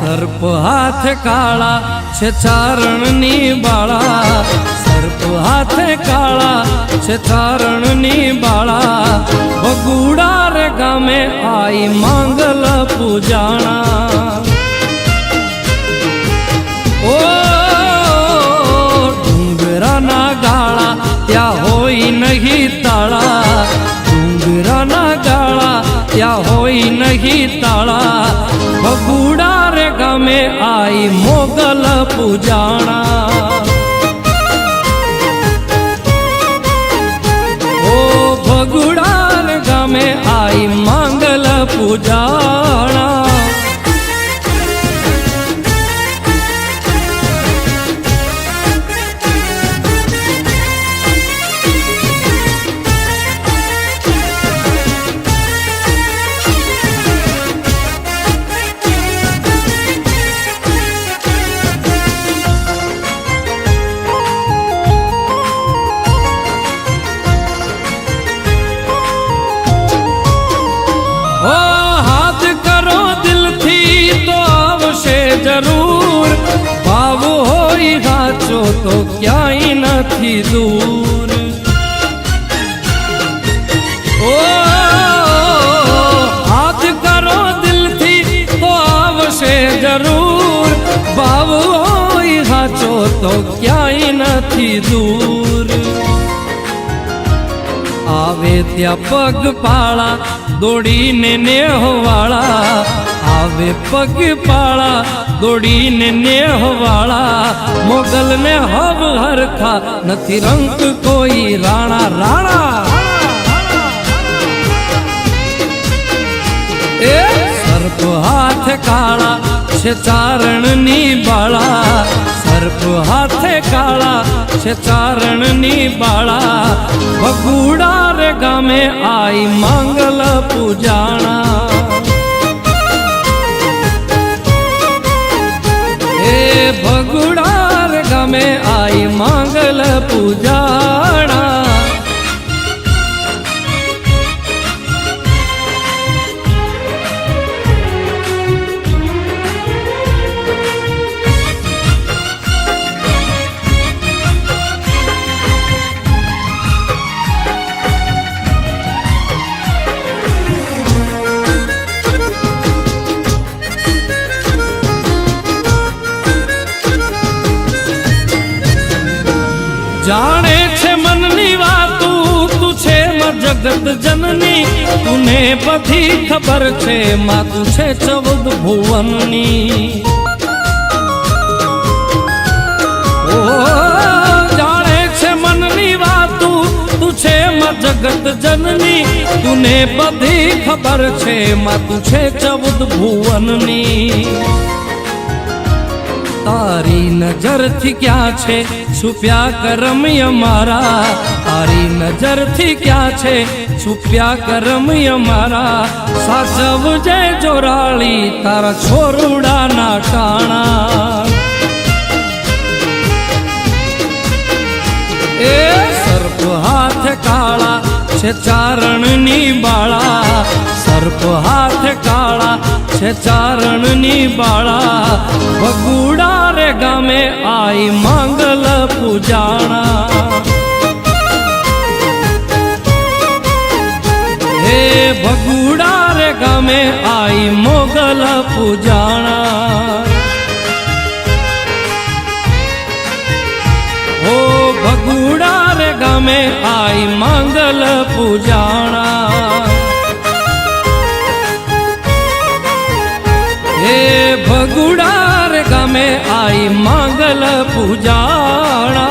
सर्प हाथ काला छे चारणनी बाळा, सर्प हाथ काला छे चारणनी बाळा। बगुड़ा रे गामे आई मंगल पूजाणा। ओ डूंगराना गाळा त्या होई नहीं ताळा, डूंगराना गाळा त्या होई नहीं ताळा। बगुड़ा रे गामे आई मोगल पूजाणा। ओ बगुड़ा रे गामे आई मंगल पूजाणा। जरूर भाव होई हाचो तो क्यांय नथी दूर। ओ हाथ करो दिल थी तो आवशे जरूर, भाव होई हाचो तो क्यांय नथी दूर। आवे त्या पग पाळा दौड़ीने नेहवाळा, आवे पग पाळा दौड़ीने नेहवाळा। मोगल ने हव हरखा नथी रंग कोई राणा राणा। ए सर्प हाथ काळा छे चारणनी बाळा, सर्प हाथ काळा छे चारणनी बाळा। बगुड़ा रे गामे आई मंगल पूजाणा। ए बगुड़ा रे गामे आई मंगल पूजाणा। जाने छे मननी वातू तू छे मां जगत जननी, तूने बधी खबर छे मां तू छे 14 भुवननी। ओ जाने छे मननी वातू तू छे मां जगत जननी, तूने बधी खबर छे मां तू छे 14 भुवननी। तारी नजर थी क्या छे छुप्या करम यमारा, तारी नजर थी क्या छे छुप्या करम यमारा। साचव जय जोराली तारा छोरुड़ा ना टाणा। ए सर्प हाथ काळा छे चारणनी बाळा, सर्प हाथ काळा छे चारणनी बाळा। बगुड़ा रे गामे आई मंगल पूजाणा। हे बगुड़ा रे गामे आई मोगल पूजाणा। ओ बगुड़ा रे गामे आई मंगल पूजाणा। हे बगुड़ा रे गामे आई मंगल पूजाणा।